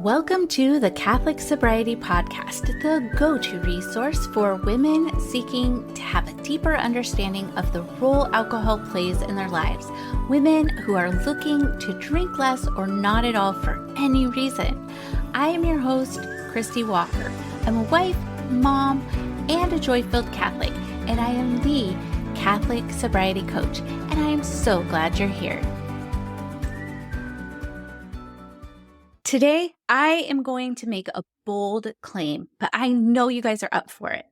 Welcome to the Catholic Sobriety Podcast, the go-to resource for women seeking to have a deeper understanding of the role alcohol plays in their lives. Women who are looking to drink less or not at all for any reason. I am your host, Christie Walker. I'm a wife, mom, and a joy-filled Catholic, and I am the Catholic Sobriety Coach, and I am so glad you're here. Today, I am going to make a bold claim, but I know you guys are up for it.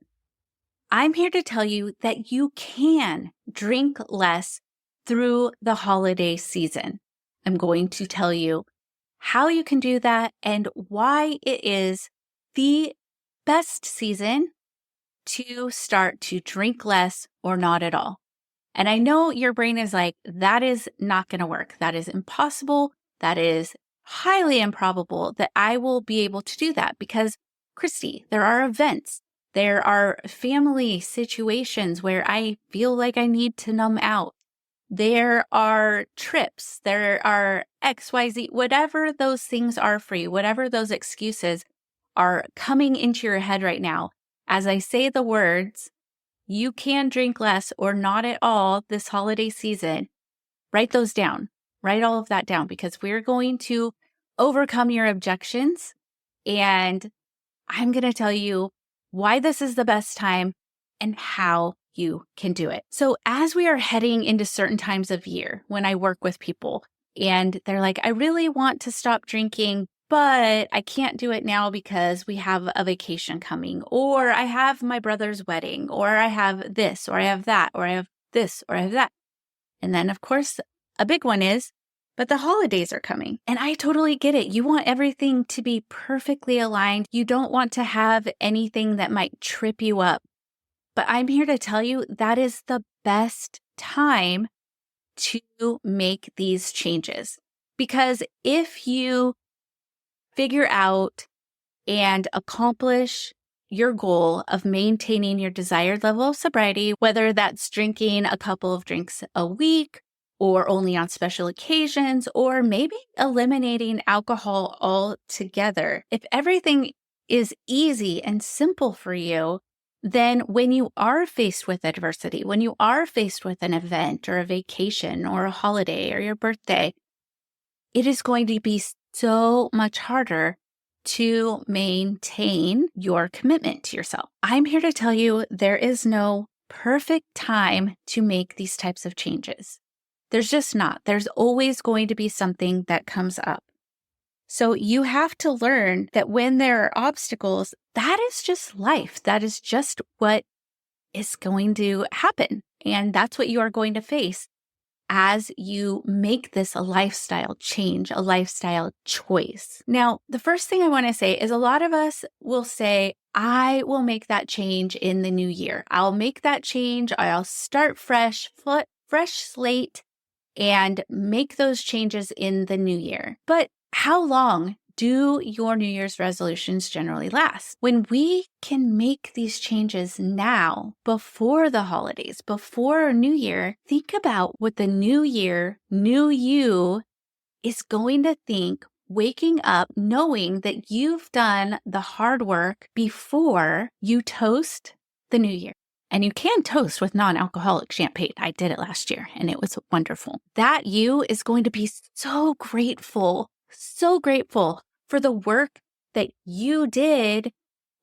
I'm here to tell you that you can drink less through the holiday season. I'm going to tell you how you can do that and why it is the best season to start to drink less or not at all. And I know your brain is like, that is not going to work. That is impossible. That is highly improbable that I will be able to do that because, Christy, there are events, there are family situations where I feel like I need to numb out. There are trips, there are XYZ, whatever those things are for you, whatever those excuses are coming into your head right now. As I say the words, you can drink less or not at all this holiday season, write those down. Write all of that down because we're going to overcome your objections. And I'm going to tell you why this is the best time and how you can do it. So as we are heading into certain times of year, when I work with people and they're like, I really want to stop drinking, but I can't do it now because we have a vacation coming, or I have my brother's wedding, or I have this, or I have that, or I have this, or I have that. And then, of course, a big one is, but the holidays are coming. And I totally get it. You want everything to be perfectly aligned. You don't want to have anything that might trip you up. But I'm here to tell you that is the best time to make these changes. Because if you figure out and accomplish your goal of maintaining your desired level of sobriety, whether that's drinking a couple of drinks a week, or only on special occasions, or maybe eliminating alcohol altogether. If everything is easy and simple for you, then when you are faced with adversity, when you are faced with an event or a vacation or a holiday or your birthday, it is going to be so much harder to maintain your commitment to yourself. I'm here to tell you there is no perfect time to make these types of changes. There's just not. There's always going to be something that comes up. So you have to learn that when there are obstacles, that is just life. That is just what is going to happen. And that's what you are going to face as you make this a lifestyle change, a lifestyle choice. Now, the first thing I want to say is a lot of us will say, I will make that change in the new year. I'll make that change. I'll start fresh slate, and make those changes in the new year. But how long do your New Year's resolutions generally last? When we can make these changes now, before the holidays, before New Year, think about what the new year, new you is going to think waking up knowing that you've done the hard work before you toast the new year. And you can toast with non-alcoholic champagne. I did it last year and it was wonderful. That you is going to be so grateful for the work that you did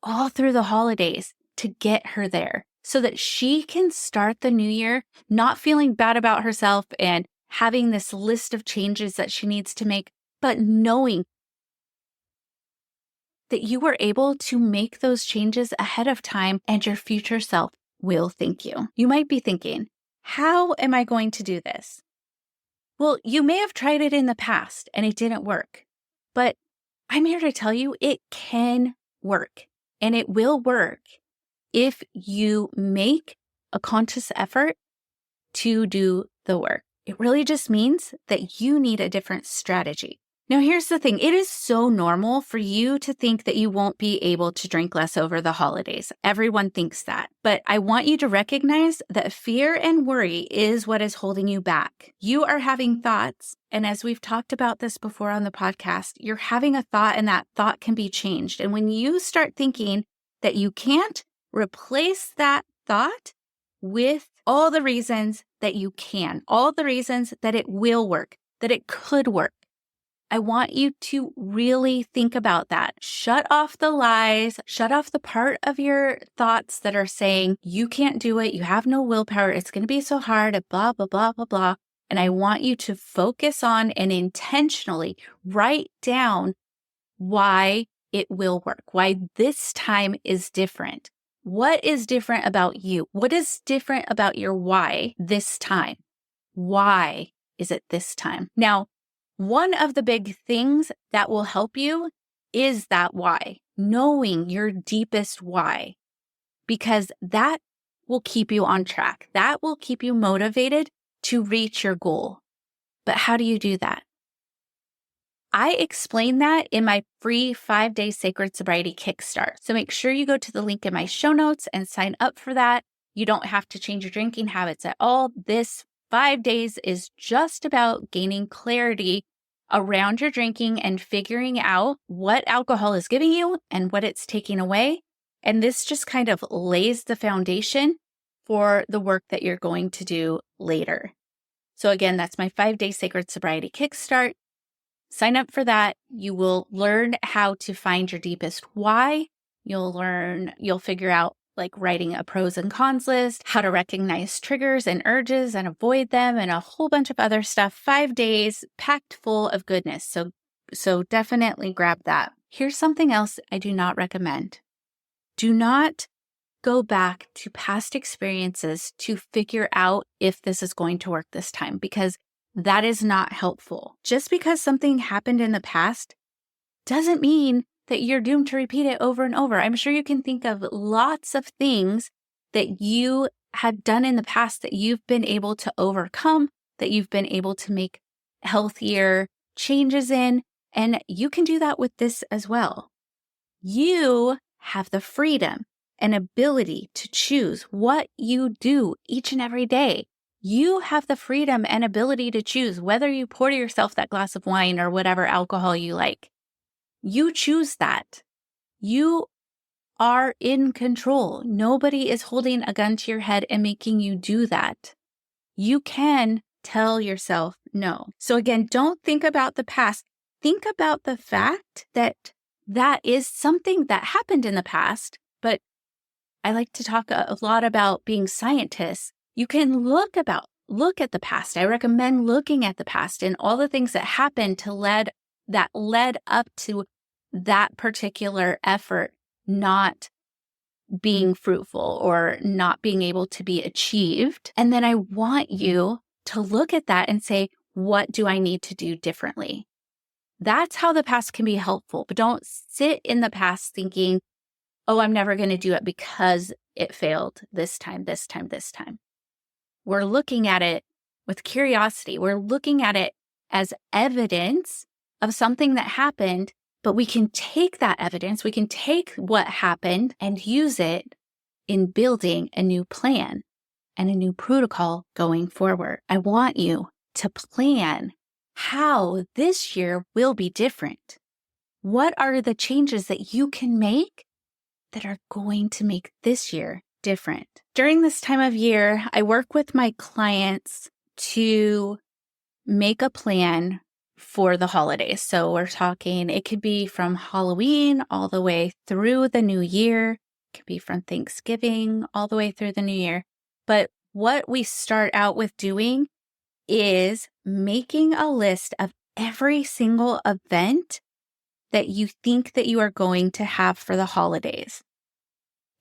all through the holidays to get her there so that she can start the new year not feeling bad about herself and having this list of changes that she needs to make, but knowing that you were able to make those changes ahead of time and your future self will thank you. You might be thinking, how am I going to do this? Well, you may have tried it in the past and it didn't work, but I'm here to tell you it can work and it will work if you make a conscious effort to do the work. It really just means that you need a different strategy. Now, here's the thing. It is so normal for you to think that you won't be able to drink less over the holidays. Everyone thinks that. But I want you to recognize that fear and worry is what is holding you back. You are having thoughts. And as we've talked about this before on the podcast, you're having a thought and that thought can be changed. And when you start thinking that you can't, replace that thought with all the reasons that you can, all the reasons that it will work, that it could work. I want you to really think about that. Shut off the lies, shut off the part of your thoughts that are saying, you can't do it, you have no willpower, it's going to be so hard, blah, blah, blah, blah, blah. And I want you to focus on and intentionally write down why it will work, why this time is different. What is different about you? What is different about your why this time? Why is it this time? Now, one of the big things that will help you is that why, knowing your deepest why, because that will keep you on track. That will keep you motivated to reach your goal. But how do you do that? I explain that in my free 5-day Sacred Sobriety Kickstart. So make sure you go to the link in my show notes and sign up for that. You don't have to change your drinking habits at all. This 5 days is just about gaining clarity around your drinking and figuring out what alcohol is giving you and what it's taking away. And this just kind of lays the foundation for the work that you're going to do later. So again, that's my 5-day Sacred Sobriety Kickstart. Sign up for that. You will learn how to find your deepest why. You'll figure out like writing a pros and cons list, how to recognize triggers and urges and avoid them, and a whole bunch of other stuff. 5 days packed full of goodness. So definitely grab that. Here's something else I do not recommend. Do not go back to past experiences to figure out if this is going to work this time, because that is not helpful. Just because something happened in the past doesn't mean that you're doomed to repeat it over and over. I'm sure you can think of lots of things that you had done in the past that you've been able to overcome, that you've been able to make healthier changes in, and you can do that with this as well. You have the freedom and ability to choose what you do each and every day. You have the freedom and ability to choose whether you pour yourself that glass of wine or whatever alcohol you like. You choose that. You are in control. Nobody is holding a gun to your head and making you do that. You can tell yourself no. So again, don't think about the past. Think about the fact that that is something that happened in the past, but I like to talk a lot about being scientists. You can look at the past. I recommend looking at the past and all the things that happened that led up to that particular effort not being fruitful or not being able to be achieved. And then I want you to look at that and say, what do I need to do differently? That's how the past can be helpful. But don't sit in the past thinking, oh, I'm never going to do it because it failed this time. We're looking at it with curiosity. We're looking at it as evidence of something that happened, but we can take that evidence, we can take what happened and use it in building a new plan and a new protocol going forward. I want you to plan how this year will be different. What are the changes that you can make that are going to make this year different? During this time of year, I work with my clients to make a plan for the holidays. So we're talking, it could be from Halloween all the way through the new year. It could be from Thanksgiving all the way through the new year. But what we start out with doing is making a list of every single event that you think that you are going to have for the holidays.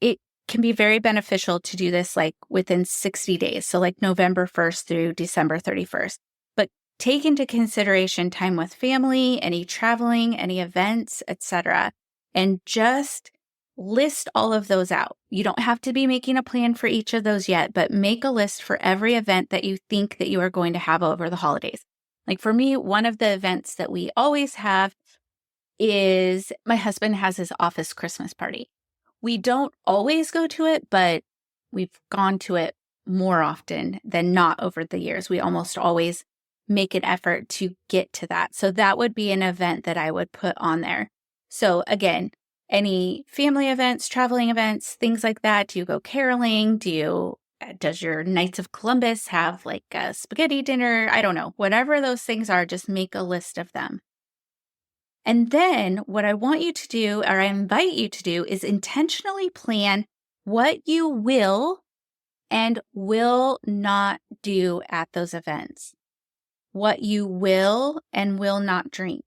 It can be very beneficial to do this like within 60 days. So like November 1st through December 31st. But take into consideration time with family, any traveling, any events, etc. And just list all of those out. You don't have to be making a plan for each of those yet, but make a list for every event that you think that you are going to have over the holidays. Like for me, one of the events that we always have is my husband has his office Christmas party. We don't always go to it, but we've gone to it more often than not over the years. We almost always make an effort to get to that. So that would be an event that I would put on there. So again, any family events, traveling events, things like that. Do you go caroling? Does your Knights of Columbus have like a spaghetti dinner? I don't know. Whatever those things are, just make a list of them. And then what I want you to do, or I invite you to do, is intentionally plan what you will and will not do at those events. What you will and will not drink.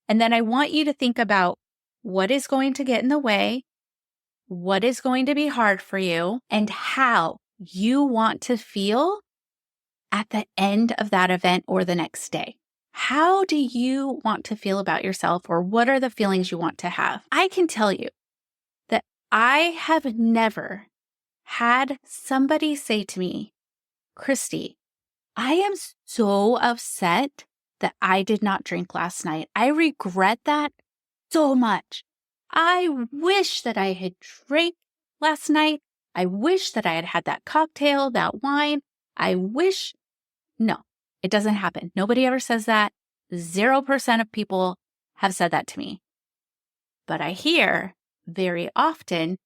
And then I want you to think about what is going to get in the way, what is going to be hard for you, and how you want to feel at the end of that event or the next day. How do you want to feel about yourself, or what are the feelings you want to have? I can tell you that I have never had somebody say to me, Christie, I am so upset that I did not drink last night. I regret that so much. I wish that I had drank last night. I wish that I had had that cocktail, that wine. No, it doesn't happen. Nobody ever says that. 0% of people have said that to me. But I hear very often,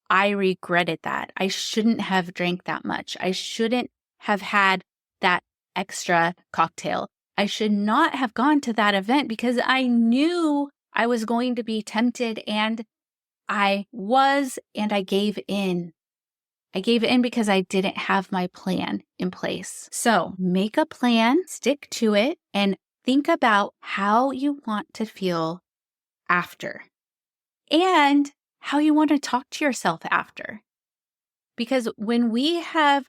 I regretted that. I shouldn't have drank that much. I shouldn't have had that extra cocktail. I should not have gone to that event because I knew I was going to be tempted, and I gave in. I gave in because I didn't have my plan in place. So make a plan, stick to it, and think about how you want to feel after and how you want to talk to yourself after. Because when we have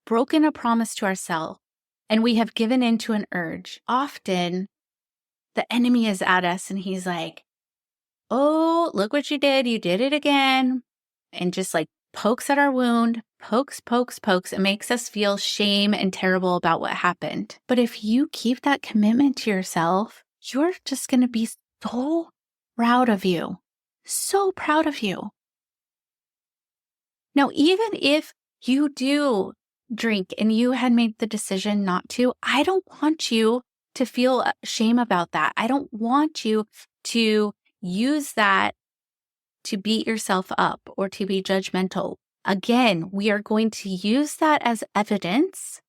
broken a promise to ourselves and we have given into an urge, often the enemy is at us and he's like, oh, look what you did. You did it again. And just like pokes at our wound, pokes. It makes us feel shame and terrible about what happened. But if you keep that commitment to yourself, you're just going to be so proud of you. So proud of you. Now, even if you do drink and you had made the decision not to, I don't want you to feel shame about that. I don't want you to use that to beat yourself up or to be judgmental. Again, we are going to use that as evidence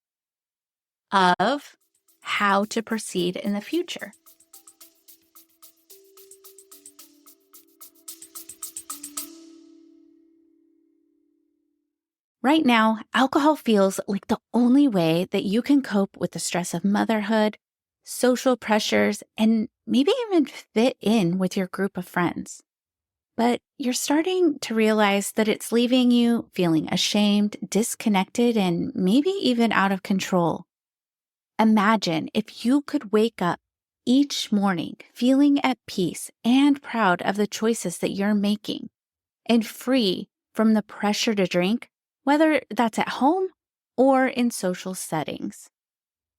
of how to proceed in the future. Right now, alcohol feels like the only way that you can cope with the stress of motherhood, social pressures, and maybe even fit in with your group of friends. But you're starting to realize that it's leaving you feeling ashamed, disconnected, and maybe even out of control. Imagine if you could wake up each morning feeling at peace and proud of the choices that you're making and free from the pressure to drink, whether that's at home or in social settings.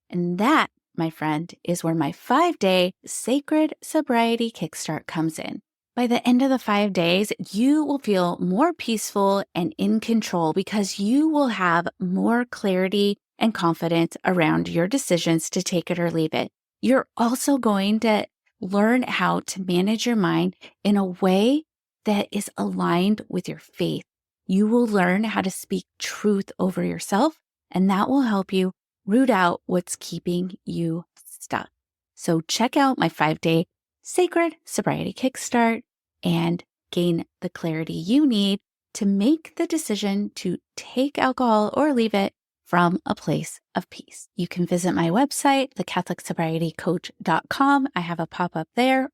And that, my friend, is where my 5-day Sacred Sobriety Kickstart comes in. By the end of the 5 days, you will feel more peaceful and in control because you will have more clarity and confidence around your decisions to take it or leave it. You're also going to learn how to manage your mind in a way that is aligned with your faith. You will learn how to speak truth over yourself, and that will help you root out what's keeping you stuck. So check out my 5-day Sacred Sobriety Kickstart and gain the clarity you need to make the decision to take alcohol or leave it from a place of peace. You can visit my website, thecatholicsobrietycoach.com. I have a pop-up there,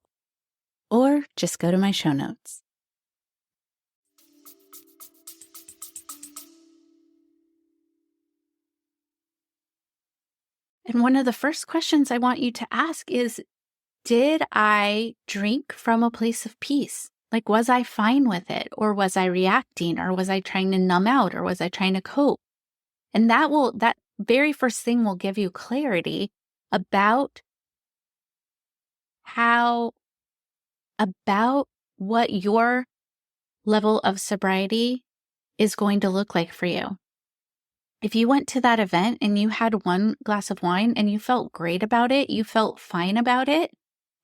or just go to my show notes. And one of the first questions I want you to ask is, did I drink from a place of peace? Like, was I fine with it? Or was I reacting? Or was I trying to numb out? Or was I trying to cope? And that very first thing will give you clarity about what your level of sobriety is going to look like for you. If you went to that event and you had one glass of wine and you felt great about it, you felt fine about it,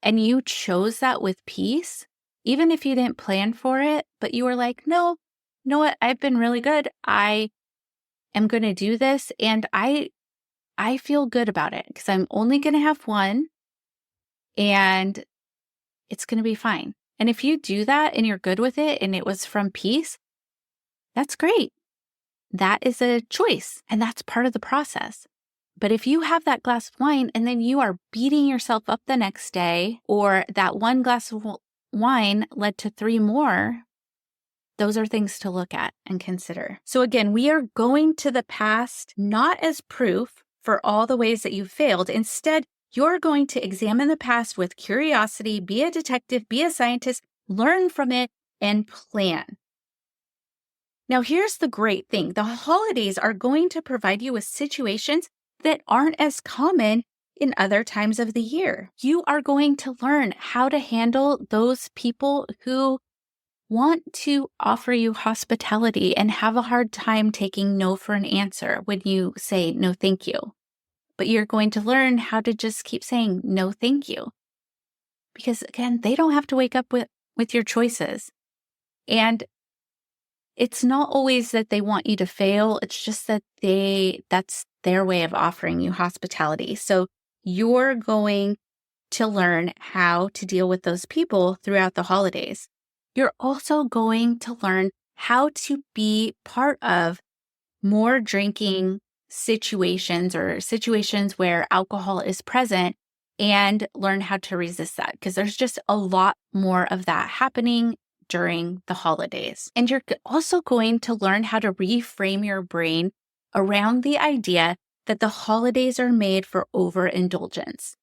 and you chose that with peace, even if you didn't plan for it, but you were like, no, you know what? I've been really good. I am going to do this, and I feel good about it because I'm only going to have one and it's going to be fine. And if you do that and you're good with it and it was from peace, that's great. That is a choice, and that's part of the process. But if you have that glass of wine and then you are beating yourself up the next day, or that one glass of wine led to 3 more, those are things to look at and consider. So again, we are going to the past not as proof for all the ways that you failed. Instead, you're going to examine the past with curiosity, be a detective, be a scientist, learn from it, and plan. Now, here's the great thing. The holidays are going to provide you with situations that aren't as common in other times of the year. You are going to learn how to handle those people who want to offer you hospitality and have a hard time taking no for an answer when you say no thank you. But you're going to learn how to just keep saying no thank you. Because again, they don't have to wake up with your choices. And it's not always that they want you to fail. It's just that that's their way of offering you hospitality. So you're going to learn how to deal with those people throughout the holidays. You're also going to learn how to be part of more drinking situations or situations where alcohol is present and learn how to resist that, because there's just a lot more of that happening during the holidays. And you're also going to learn how to reframe your brain around the idea that the holidays are made for overindulgence,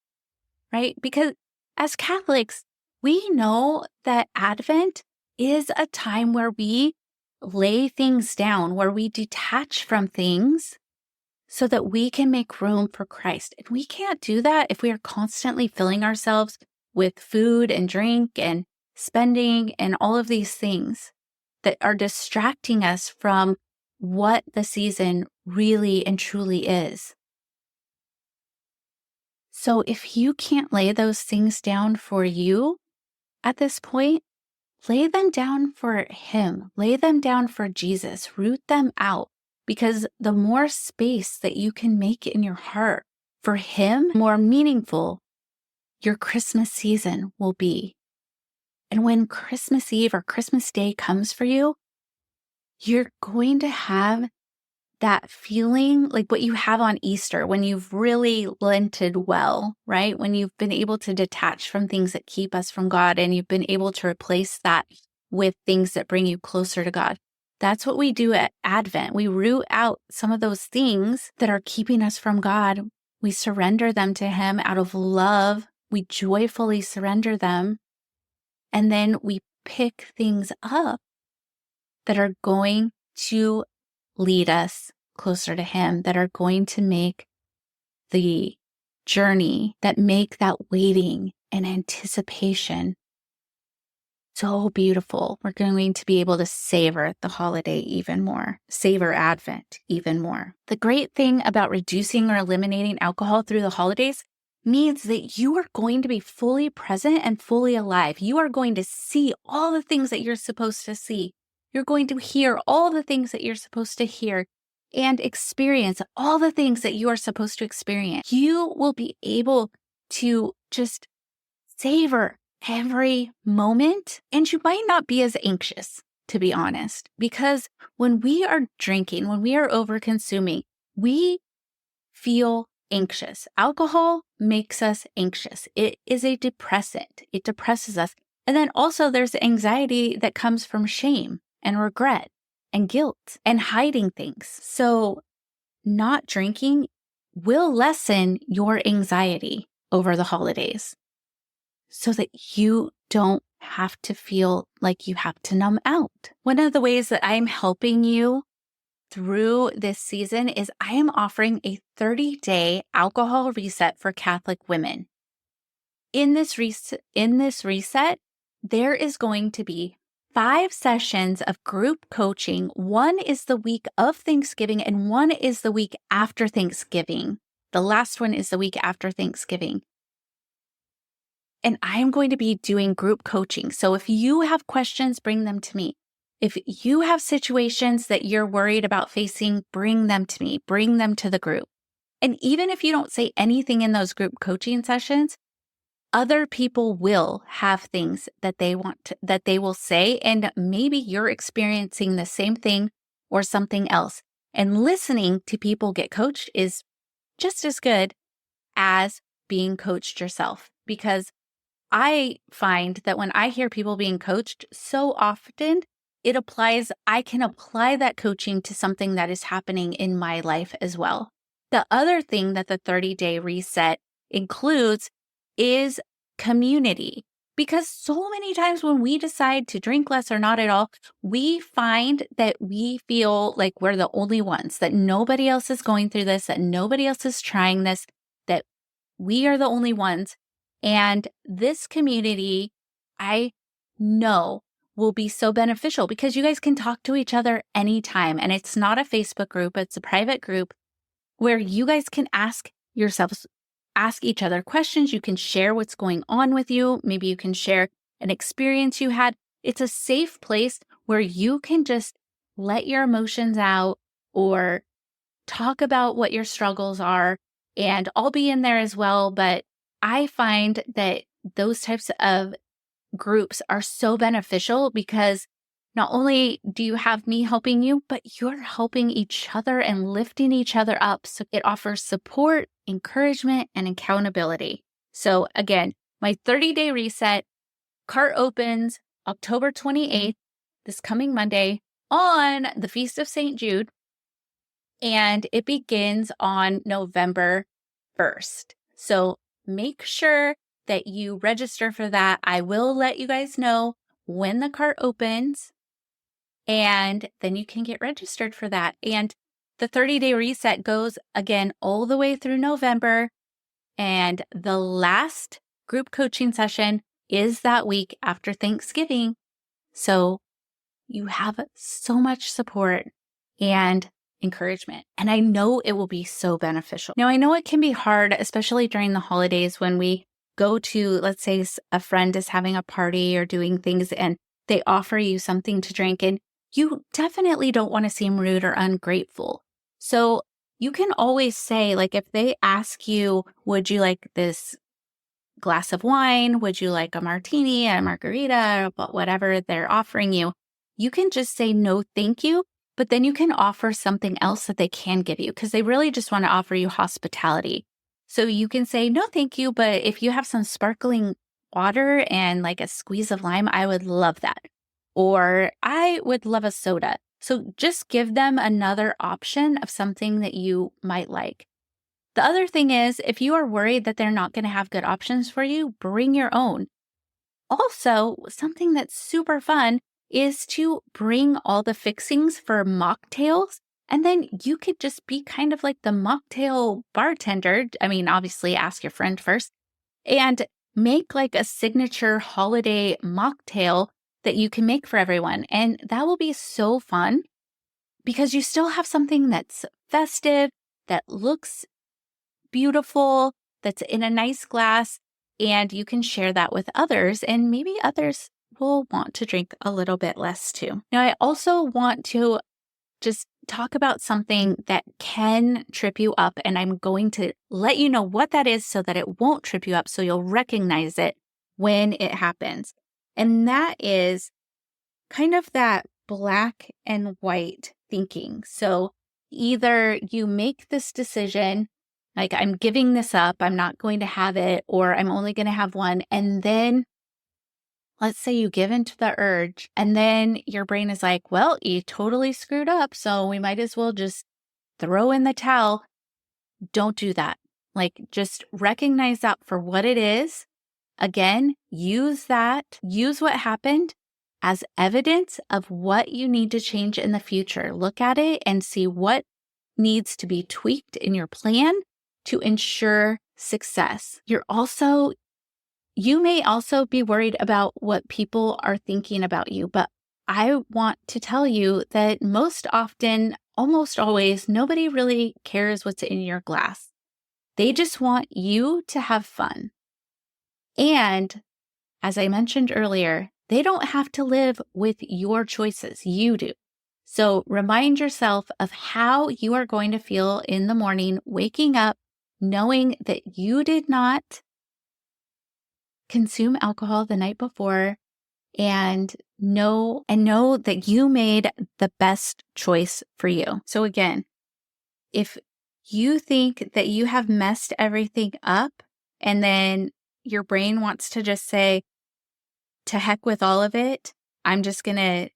right? Because as Catholics, we know that Advent is a time where we lay things down, where we detach from things so that we can make room for Christ. And we can't do that if we are constantly filling ourselves with food and drink and spending and all of these things that are distracting us from what the season really and truly is. So if you can't lay those things down for you at this point, lay them down for Him. Lay them down for Jesus. Root them out, because the more space that you can make in your heart for Him, the more meaningful your Christmas season will be. And when Christmas Eve or Christmas Day comes for you, you're going to have that feeling like what you have on Easter when you've really Lented well, right? When you've been able to detach from things that keep us from God and you've been able to replace that with things that bring you closer to God. That's what we do at Advent. We root out some of those things that are keeping us from God. We surrender them to Him out of love. We joyfully surrender them. And then we pick things up that are going to lead us closer to Him, that are going to make the journey, that make that waiting and anticipation so beautiful. We're going to be able to savor the holiday even more, savor Advent even more. The great thing about reducing or eliminating alcohol through the holidays means that you are going to be fully present and fully alive. You are going to see all the things that you're supposed to see. You're going to hear all the things that you're supposed to hear and experience all the things that you are supposed to experience. You will be able to just savor every moment, and you might not be as anxious, to be honest, because when we are drinking, when we are over consuming, we feel anxious. Alcohol makes us anxious. It is a depressant. It depresses us. And then also there's anxiety that comes from shame and regret and guilt and hiding things. So not drinking will lessen your anxiety over the holidays so that you don't have to feel like you have to numb out. One of the ways that I'm helping you through this season is I am offering a 30-day alcohol reset for Catholic women. In this reset, there is going to be 5 sessions of group coaching. One is the week of Thanksgiving and one is the week after Thanksgiving. The last one is the week after Thanksgiving. And I am going to be doing group coaching. So if you have questions, bring them to me. If you have situations that you're worried about facing, bring them to me, bring them to the group. And even if you don't say anything in those group coaching sessions, other people will have things that that they will say, and maybe you're experiencing the same thing or something else. And listening to people get coached is just as good as being coached yourself, because I find that when I hear people being coached so often, I can apply that coaching to something that is happening in my life as well. The other thing that the 30-day reset includes is community, because so many times when we decide to drink less or not at all, we find that we feel like we're the only ones, that nobody else is going through this, that nobody else is trying this, that we are the only ones. And this community, I know, will be so beneficial because you guys can talk to each other anytime. And it's not a Facebook group, it's a private group where you guys can ask each other questions. You can share what's going on with you. Maybe you can share an experience you had. It's a safe place where you can just let your emotions out or talk about what your struggles are. And I'll be in there as well. But I find that those types of groups are so beneficial because not only do you have me helping you, but you're helping each other and lifting each other up. So it offers support, encouragement, and accountability. So again, my 30-day reset cart opens October 28th, this coming Monday, on the Feast of St. Jude, and it begins on November 1st. So make sure that you register for that. I will let you guys know when the cart opens, and then you can get registered for that. And the 30-day reset goes again all the way through November. And the last group coaching session is that week after Thanksgiving. So you have so much support and encouragement. And I know it will be so beneficial. Now, I know it can be hard, especially during the holidays when we go to, let's say a friend is having a party or doing things and they offer you something to drink, and you definitely don't want to seem rude or ungrateful. So you can always say, like, if they ask you, would you like this glass of wine? Would you like a martini, a margarita, whatever they're offering you? You can just say, no, thank you. But then you can offer something else that they can give you because they really just want to offer you hospitality. So you can say, no, thank you. But if you have some sparkling water and like a squeeze of lime, I would love that. Or I would love a soda. So just give them another option of something that you might like. The other thing is, if you are worried that they're not going to have good options for you, bring your own. Also, something that's super fun is to bring all the fixings for mocktails. And then you could just be kind of like the mocktail bartender. I mean, obviously ask your friend first and make like a signature holiday mocktail that you can make for everyone. And that will be so fun because you still have something that's festive, that looks beautiful, that's in a nice glass, and you can share that with others. And maybe others will want to drink a little bit less too. Now, I also want to just talk about something that can trip you up, and I'm going to let you know what that is so that it won't trip you up, so you'll recognize it when it happens. And that is kind of that black and white thinking. So either you make this decision, like I'm giving this up, I'm not going to have it, or I'm only going to have one, and then let's say you give into the urge and then your brain is like, well, you totally screwed up, so we might as well just throw in the towel. Don't do that. Like, just recognize that for what it is. Again, use what happened as evidence of what you need to change in the future. Look at it and see what needs to be tweaked in your plan to ensure success. You may also be worried about what people are thinking about you, but I want to tell you that most often, almost always, nobody really cares what's in your glass. They just want you to have fun. And as I mentioned earlier, they don't have to live with your choices. You do. So remind yourself of how you are going to feel in the morning, waking up, knowing that you did not consume alcohol the night before, and know that you made the best choice for you. So again, if you think that you have messed everything up and then your brain wants to just say, to heck with all of it, I'm just going to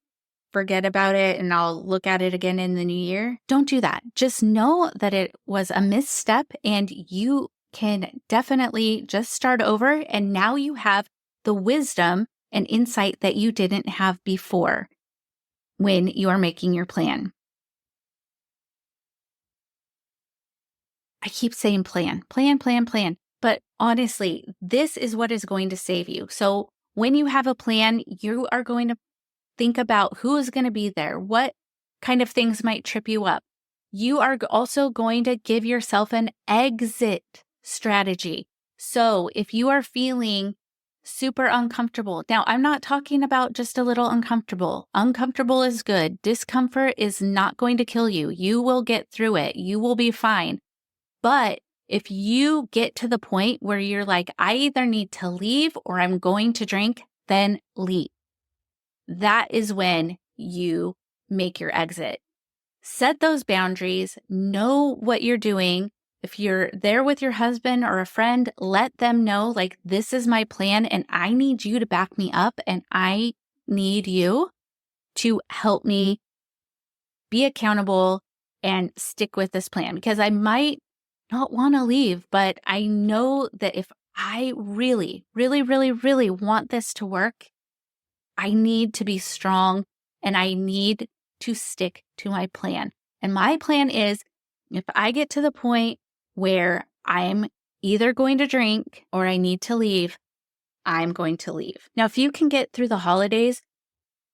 forget about it and I'll look at it again in the new year. Don't do that. Just know that it was a misstep and you can definitely just start over. And now you have the wisdom and insight that you didn't have before when you are making your plan. I keep saying plan. But honestly, this is what is going to save you. So when you have a plan, you are going to think about who is going to be there, what kind of things might trip you up. You are also going to give yourself an exit strategy. So if you are feeling super uncomfortable, now I'm not talking about just a little uncomfortable. Uncomfortable is good. Discomfort is not going to kill you. You will get through it. You will be fine. But if you get to the point where you're like, I either need to leave or I'm going to drink, then leave. That is when you make your exit. Set those boundaries, know what you're doing. If you're there with your husband or a friend, let them know, like, this is my plan and I need you to back me up and I need you to help me be accountable and stick with this plan, because I might not want to leave, but I know that if I really, really, really, really want this to work, I need to be strong and I need to stick to my plan. And my plan is, if I get to the point where I'm either going to drink or I need to leave, I'm going to leave. Now, if you can get through the holidays,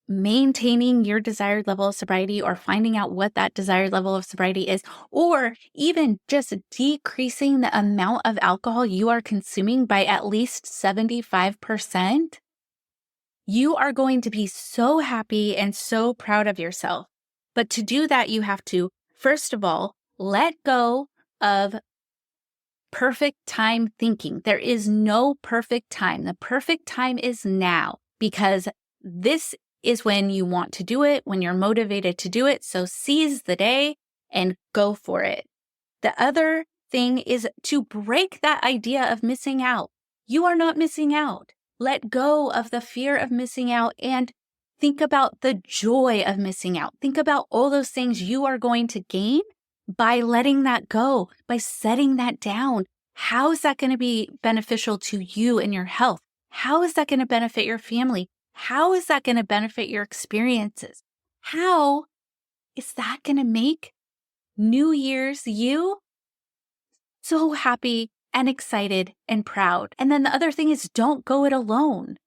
maintaining your desired level of sobriety or finding out what that desired level of sobriety is, or even just decreasing the amount of alcohol you are consuming by at least 75%, you are going to be so happy and so proud of yourself. But to do that, you have to, first of all, let go of perfect time thinking. There is no perfect time. The perfect time is now, because this is when you want to do it, when you're motivated to do it. So seize the day and go for it. The other thing is to break that idea of missing out. You are not missing out. Let go of the fear of missing out and think about the joy of missing out. Think about all those things you are going to gain by letting that go, by setting that down. How is that going to be beneficial to you and your health? How is that going to benefit your family? How is that going to benefit your experiences? How is that going to make New Year's you so happy and excited and proud? And then the other thing is, don't go it alone.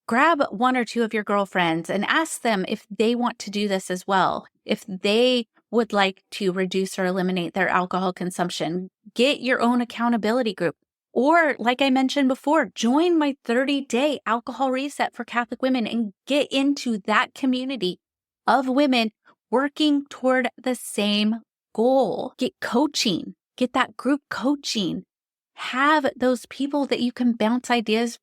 Grab one or two of your girlfriends and ask them if they want to do this as well, if they would like to reduce or eliminate their alcohol consumption. Get your own accountability group. Or, like I mentioned before, join my 30-day alcohol reset for Catholic women and get into that community of women working toward the same goal. Get coaching, get that group coaching. Have those people that you can bounce ideas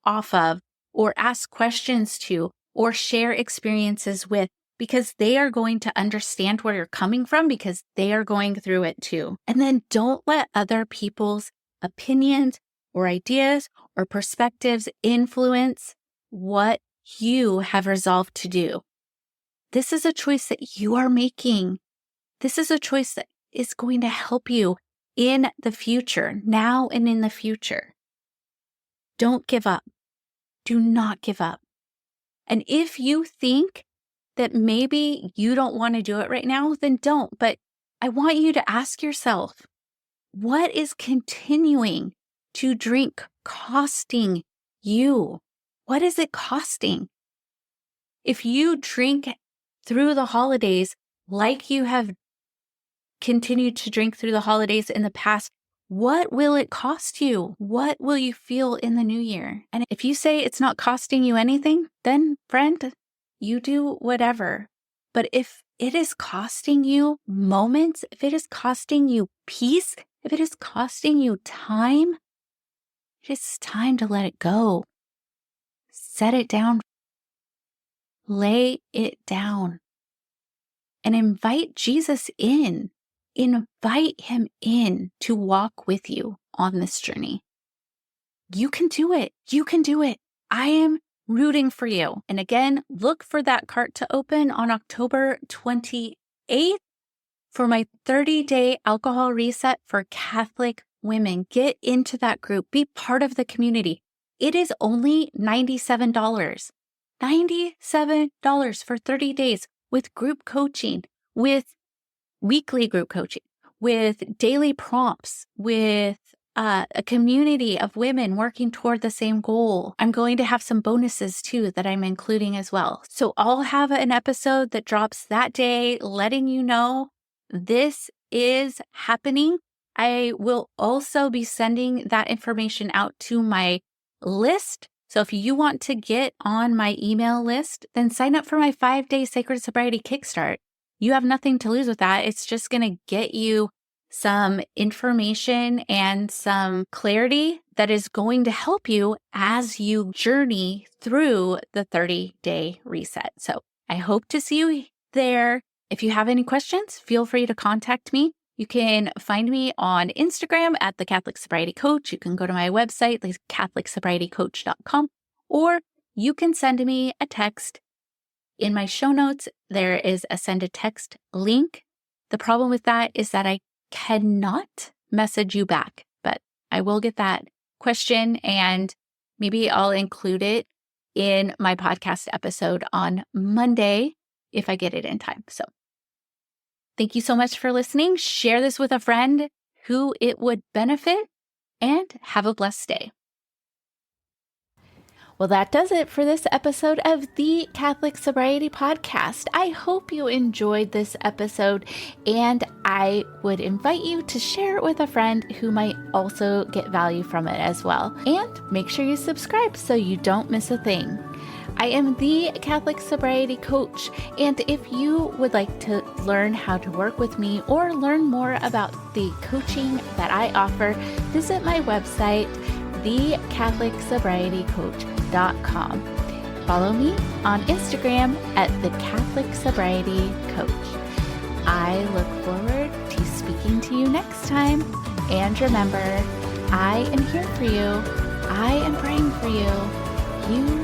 off of, or ask questions to, or share experiences with, because they are going to understand where you're coming from, because they are going through it too. And then don't let other people's opinions or ideas or perspectives influence what you have resolved to do. This is a choice that you are making. This is a choice that is going to help you in the future, now and in the future. Don't give up. Do not give up. And if you think that maybe you don't want to do it right now, then don't. But I want you to ask yourself, what is continuing to drink costing you? What is it costing? If you drink through the holidays like you have continued to drink through the holidays in the past, what will it cost you? What will you feel in the new year? And if you say it's not costing you anything, then friend, you do whatever. But if it is costing you moments, if it is costing you peace, if it is costing you time, it is time to let it go. Set it down. Lay it down. And invite Jesus in. Invite him in to walk with you on this journey. You can do it. You can do it. I am rooting for you. And again, look for that cart to open on October 28th for my 30-day alcohol reset for Catholic women. Get into that group. Be part of the community. It is only $97. $97 for 30 days with group coaching, with weekly group coaching, with daily prompts, with a community of women working toward the same goal. I'm going to have some bonuses too that I'm including as well. So I'll have an episode that drops that day, letting you know this is happening. I will also be sending that information out to my list. So if you want to get on my email list, then sign up for my 5-day Sacred Sobriety Kickstart. You have nothing to lose with that. It's just going to get you some information and some clarity that is going to help you as you journey through the 30-day reset. So I hope to see you there. If you have any questions, feel free to contact me. You can find me on Instagram at the Catholic Sobriety Coach. You can go to my website, CatholicSobrietyCoach.com, or you can send me a text. In my show notes, there is a send a text link. The problem with that is that I cannot message you back, but I will get that question and maybe I'll include it in my podcast episode on Monday if I get it in time. So thank you so much for listening. Share this with a friend who it would benefit, and have a blessed day. Well, that does it for this episode of the Catholic Sobriety Podcast. I hope you enjoyed this episode, and I would invite you to share it with a friend who might also get value from it as well. And make sure you subscribe so you don't miss a thing. I am the Catholic Sobriety Coach, and if you would like to learn how to work with me or learn more about the coaching that I offer, visit my website, thecatholicsobrietycoach.com. Follow me on Instagram at the Catholic Sobriety Coach. I look forward to speaking to you next time. And remember, I am here for you. I am praying for you. You